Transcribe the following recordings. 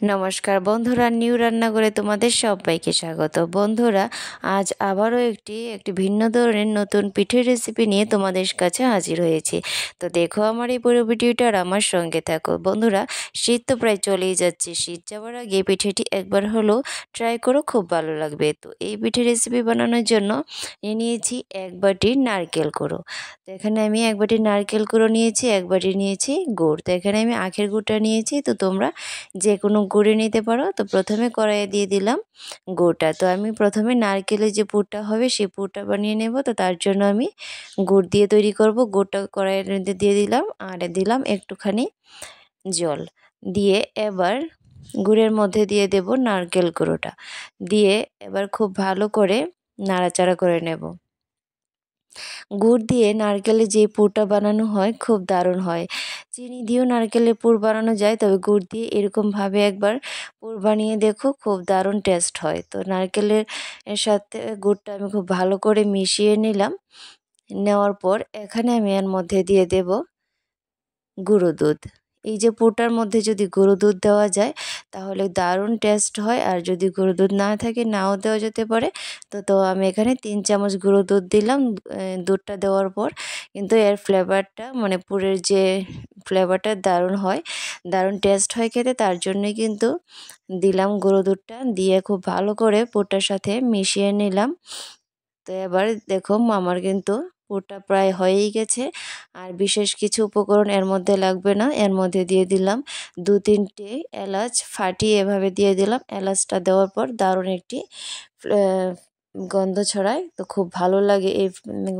নমস্কার বন্ধুরা, নিউ রান্নাঘরে তোমাদের সবাইকে স্বাগত। বন্ধুরা, আজ আবারও একটি ভিন্ন ধরনের নতুন পিঠের রেসিপি নিয়ে তোমাদের কাছে হাজির হয়েছি। তো দেখো আমার এই পুরো ভিডিওটা আর আমার সঙ্গে থাকো। বন্ধুরা, শীত তো প্রায় চলেই যাচ্ছে। শীত যাওয়ার আগে পিঠেটি একবার হলেও ট্রাই করো, খুব ভালো লাগবে। তো এই পিঠের রেসিপি বানানোর জন্য নিয়েছি 1 বাটি নারকেল কুড়ো। তো এখানে আমি 1 বাটি নারকেল কুড়ো নিয়েছি, 1 বাটি নিয়েছি গুড়। তো এখানে আমি আখের গুড়টা নিয়েছি, তো তোমরা যে কোনো গুড়ে নিতে পারো। তো প্রথমে কড়াইয়ে দিয়ে দিলাম গুড়টা। তো আমি প্রথমে নারকেলের যে পুরটা হবে সেই পুরটা বানিয়ে নেব। তো তার জন্য আমি গুড় দিয়ে তৈরি করব। গুড়টা কড়াইয়ের মধ্যে দিয়ে দিলাম আর দিলাম একটুখানি জল দিয়ে এবার গুড়ের মধ্যে দিয়ে দেব নারকেল গুঁড়োটা দিয়ে এবার খুব ভালো করে নাড়াচাড়া করে নেব। গুড় দিয়ে নারকেলের যে পুরটা বানানো হয় খুব দারুণ হয়। চিনি দিয়েও নারকেলের পুর বানানো যায়, তবে গুড় দিয়ে এরকমভাবে একবার পুর বানিয়ে দেখো, খুব দারুণ টেস্ট হয়। তো নারকেলের সাথে গুড়টা আমি খুব ভালো করে মিশিয়ে নিলাম। নেওয়ার পর এখানে আমি এর মধ্যে দিয়ে দেব গুঁড়ো দুধ। এই যে পুরটার মধ্যে যদি গুঁড়ো দুধ দেওয়া যায় তাহলে দারুণ টেস্ট হয়, আর যদি গুঁড়ো দুধ না থাকে নাও দেওয়া যেতে পারে। তো আমি এখানে 3 চামচ গুঁড়ো দুধ দিলাম। দুধটা দেওয়ার পর কিন্তু এর ফ্লেভারটা মানে পুরের যে ফ্লেভারটা দারুণ হয়, দারুণ টেস্ট হয় খেতে। তার জন্যই কিন্তু দিলাম গুঁড়ো দুধটা। দিয়ে খুব ভালো করে পুরটার সাথে মিশিয়ে নিলাম। তো এবার দেখো আমার কিন্তু পুরটা প্রায় হয়েই গেছে, আর বিশেষ কিছু উপকরণ এর মধ্যে লাগবে না। এর মধ্যে দিয়ে দিলাম 2-3টে এলাচ ফাটিয়ে এভাবে দিয়ে দিলাম। এলাচটা দেওয়ার পর দারুণ একটি গন্ধ ছড়ায়, তো খুব ভালো লাগে এই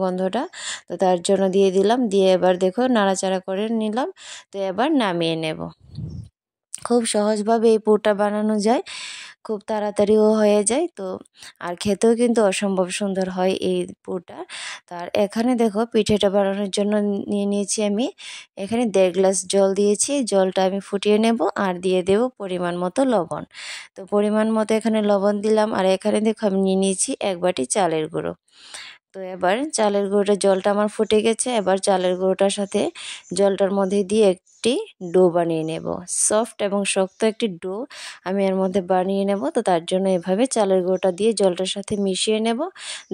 গন্ধটা। তো তার জন্য দিয়ে দিলাম। দিয়ে এবার দেখো নাড়াচাড়া করে নিলাম। তো এবার নামিয়ে নেব। খুব সহজভাবে এই পুরটা বানানো যায়, খুব তাড়াতাড়িও হয়ে যায়। তো আর খেতেও কিন্তু অসম্ভব সুন্দর হয় এই পুরটা। তার এখানে দেখো পিঠেটা বানানোর জন্য নিয়ে নিয়েছি আমি এখানে 1.5 গ্লাস জল দিয়েছি। জলটা আমি ফুটিয়ে নেব আর দিয়ে দেব পরিমাণ মতো লবণ। তো পরিমাণ মতো এখানে লবণ দিলাম। আর এখানে দেখো আমি নিয়ে নিয়েছি 1 বাটি চালের গুঁড়ো। তো এবার চালের গুঁড়োটা জলটা আমার ফুটে গেছে। এবার চালের গুঁড়োটার সাথে জলটার মধ্যে দিয়ে একটি ডো বানিয়ে নেব। সফট এবং শক্ত একটি ডো আমি এর মধ্যে বানিয়ে নেব। তো তার জন্য এভাবে চালের গুঁড়োটা দিয়ে জলটার সাথে মিশিয়ে নেব।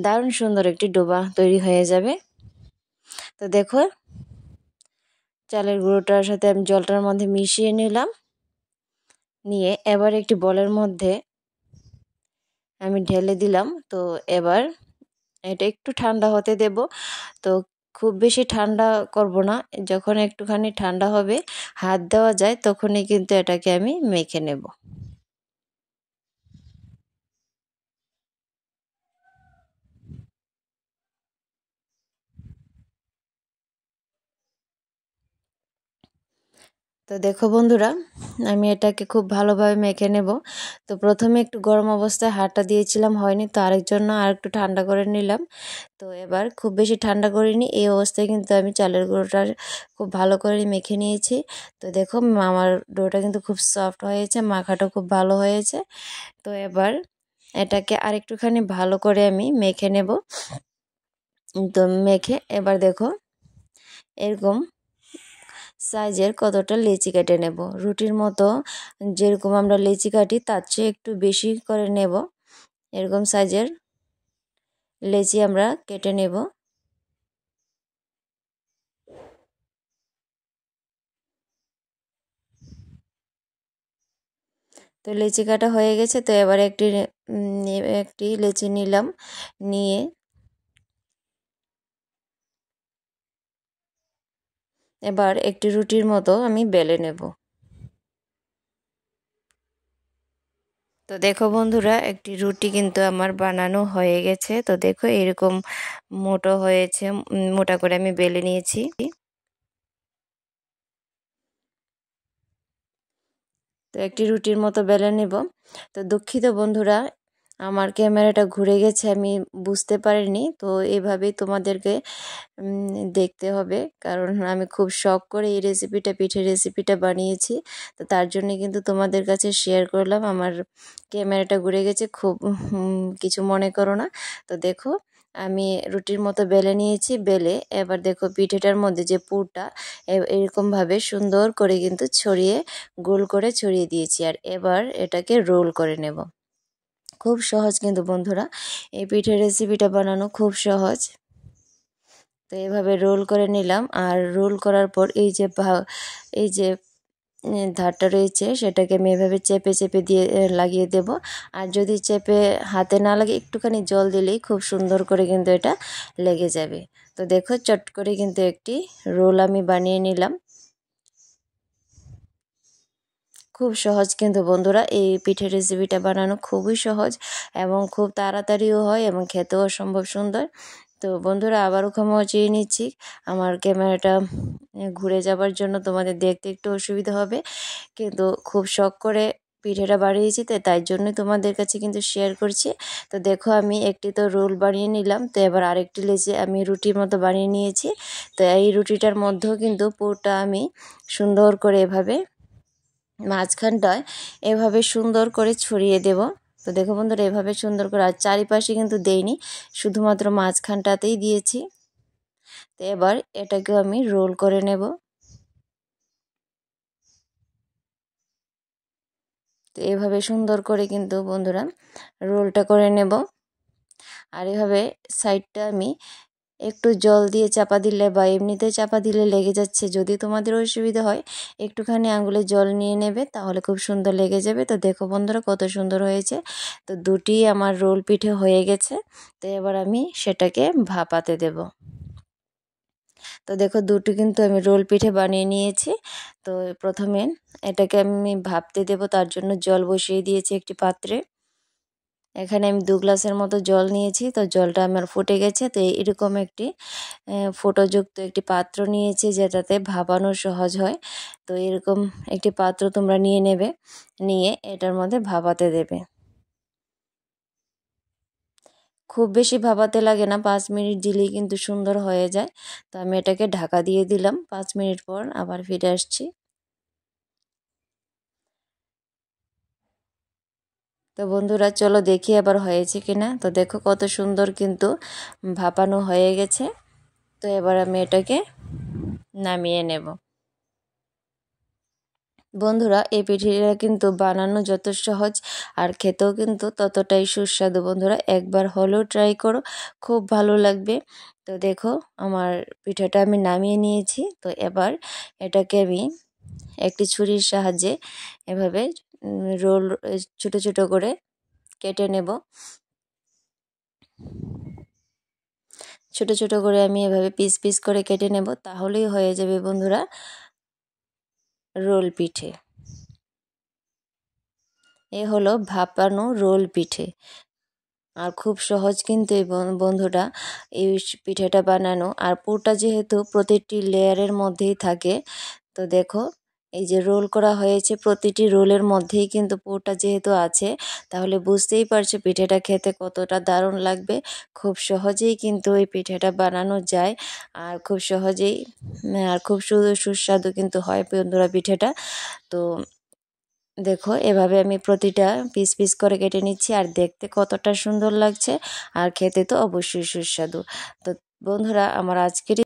দারুণ সুন্দর একটি ডোবা তৈরি হয়ে যাবে। তো দেখো চালের গুঁড়োটার সাথে আমি জলটার মধ্যে মিশিয়ে নিলাম। নিয়ে এবার একটি বলের মধ্যে আমি ঢেলে দিলাম। তো এবার এটা একটু ঠান্ডা হতে দেব। তো খুব বেশি ঠান্ডা করব না, যখন একটুখানি ঠান্ডা হবে হাত দেওয়া যায় তখনই কিন্তু এটাকে আমি মেখে নেব। তো দেখো বন্ধুরা, আমি এটাকে খুব ভালোভাবে মেখে নেব। তো প্রথমে একটু গরম অবস্থায় হাতটা দিয়েছিলাম, হয়নি, তো আরেকজন্য আর একটু ঠান্ডা করে নিলাম। তো এবার খুব বেশি ঠান্ডা করিনি, এই অবস্থায় কিন্তু আমি চালের গুঁড়োটা খুব ভালো করে মেখে নিয়েছি। তো দেখো আমার ডোটা কিন্তু খুব সফট হয়েছে, মাখাটা খুব ভালো হয়েছে। তো এবার এটাকে আরেকটুখানি ভালো করে আমি মেখে নেব। তো মেখে এবার দেখো এরকম সাইজের কতটা লেচি কেটে নেব। রুটির মতো যেরকম আমরা লেচি কাটি তার চেয়ে একটু বেশি করে নেব। এরকম সাইজের লেচি আমরা কেটে নেব। তো লেচি কাটা হয়ে গেছে। তো এবার একটি লেচি নিলাম। নিয়ে এবার একটি রুটির মতো আমি বেলে নেব। তো দেখো বন্ধুরা, একটি রুটি কিন্তু আমার বানানো হয়ে গেছে। তো দেখো এরকম মোটা হয়েছে, মোটা করে আমি বেলে নিয়েছি। তো একটি রুটির মতো বেলে নেব। তো দুঃখিত বন্ধুরা, আমার ক্যামেরাটা ঘুরে গেছে, আমি বুঝতে পারিনি। তো এভাবেই তোমাদেরকে দেখতে হবে, কারণ আমি খুব শখ করে এই পিঠের রেসিপিটা বানিয়েছি। তো তার জন্য কিন্তু তোমাদের কাছে শেয়ার করলাম। আমার ক্যামেরাটা ঘুরে গেছে, খুব কিছু মনে করো না। তো দেখো আমি রুটির মতো বেলে নিয়েছি। বেলে এবার দেখো পিঠেটার মধ্যে যে পুরটা এরকমভাবে সুন্দর করে কিন্তু ছড়িয়ে গোল করে ছড়িয়ে দিয়েছি। আর এবার এটাকে রোল করে নেব। খুব সহজ কিন্তু বন্ধুরা, এই পিঠের রেসিপিটা বানানো খুব সহজ। তো এভাবে রোল করে নিলাম। আর রোল করার পর এই যে ধারটা রয়েছে সেটাকে আমি এভাবে চেপে চেপে দিয়ে লাগিয়ে দেব। আর যদি চেপে হাতে না লাগে একটুখানি জল দিলেই খুব সুন্দর করে কিন্তু এটা লেগে যাবে। তো দেখো চট করে কিন্তু একটি রোল আমি বানিয়ে নিলাম। খুব সহজ কিন্তু বন্ধুরা, এই পিঠের রেসিপিটা বানানো খুবই সহজ এবং খুব তাড়াতাড়িও হয় এবং খেতেও অসম্ভব সুন্দর। তো বন্ধুরা আবারও ক্ষমা চেয়ে নিচ্ছি, আমার ক্যামেরাটা ঘুরে যাবার জন্য তোমাদের দেখতে একটু অসুবিধা হবে, কিন্তু খুব শখ করে পিঠেটা বানিয়েছি তাই জন্যই তোমাদের কাছে কিন্তু শেয়ার করছি। তো দেখো আমি একটি তো রোল বানিয়ে নিলাম। তো এবার আরেকটি লেচি আমি রুটির মতো বানিয়ে নিয়েছি। তো এই রুটিটার মধ্যেও কিন্তু পুরটা আমি সুন্দর করে এভাবে মাঝখানটায় এভাবে সুন্দর করে ছড়িয়ে দেব। তো দেখো বন্ধুরা এভাবে সুন্দর করে, আর চারিপাশে কিন্তু দেইনি, শুধুমাত্র মাঝখানটাতেই দিয়েছি। তো এবার এটাকেও আমি রোল করে নেব। তো এভাবে সুন্দর করে কিন্তু বন্ধুরা রোলটা করে নেব। আর এভাবে সাইডটা আমি একটু জল দিয়ে চাপা দিলে বা এমনিতে চাপা দিলে লেগে যাচ্ছে, যদি তোমাদের অসুবিধা হয় একটুখানি আঙুলে জল নিয়ে নেবে, তাহলে খুব সুন্দর লেগে যাবে। তো দেখো বন্ধুরা কত সুন্দর হয়েছে। তো দুটি আমার রোল পিঠে হয়ে গেছে। তো এবার আমি সেটাকে ভাপাতে দেব। তো দেখো দুটো কিন্তু আমি রোল পিঠে বানিয়ে নিয়েছি। তো প্রথমে এটাকে আমি ভাপতে দেব, তার জন্য জল বসিয়ে দিয়েছি একটি পাত্রে। এখানে আমি 2 গ্লাসের মতো জল নিয়েছি। তো জলটা আমার ফুটে গেছে। তো এরকম একটি ফুটোযুক্ত একটি পাত্র নিয়েছি যেটাতে ভাপানো সহজ হয়। তো এরকম একটি পাত্র তোমরা নিয়ে নেবে, নিয়ে এটার মধ্যে ভাপাতে দেবে। খুব বেশি ভাপাতে লাগে না, 5 মিনিট দিলেই কিন্তু সুন্দর হয়ে যায়। তো আমি এটাকে ঢাকা দিয়ে দিলাম। 5 মিনিট পর আবার ফিরে আসছি। তো বন্ধুরা চলো দেখি আবার হয়েছে কিনা। তো দেখো কত সুন্দর কিন্তু ভাপানো হয়ে গেছে। তো এবার আমি এটাকে নামিয়ে নেব। বন্ধুরা এই পিঠেটা কিন্তু বানানো যত সহজ আর খেতেও কিন্তু ততটাই সুস্বাদু। বন্ধুরা একবার হলেও ট্রাই করো, খুব ভালো লাগবে। তো দেখো আমার পিঠাটা আমি নামিয়ে নিয়েছি। তো এবার এটাকে আমি একটি ছুরির সাহায্যে এভাবে রোল ছোট ছোট করে কেটে নেব। ছোট ছোট করে আমি এভাবে পিস পিস করে কেটে নেব, তাহলেই হয়ে যাবে বন্ধুরা রোল পিঠে। এ হলো ভাপানো রোল পিঠে। আর খুব সহজ কিন্তু এই বন্ধুরা এই পিঠেটা বানানো। আর পুরটা যেহেতু প্রতিটি লেয়ারের মধ্যেই থাকে, তো দেখো এই যে রোল করা হয়েছে প্রতিটি রোলের মধ্যেই কিন্তু পুরটা যেহেতু আছে, তাহলে বুঝতেই পারছো পিঠেটা খেতে কতটা দারুণ লাগবে। খুব সহজেই কিন্তু এই পিঠেটা বানানো যায় আর খুব সহজেই আর খুব সুস্বাদু কিন্তু হয় বন্ধুরা পিঠেটা। তো দেখো এভাবে আমি প্রতিটা পিস পিস করে কেটে নিচ্ছি, আর দেখতে কতটা সুন্দর লাগছে আর খেতে তো অবশ্যই সুস্বাদু। তো বন্ধুরা আমার আজকের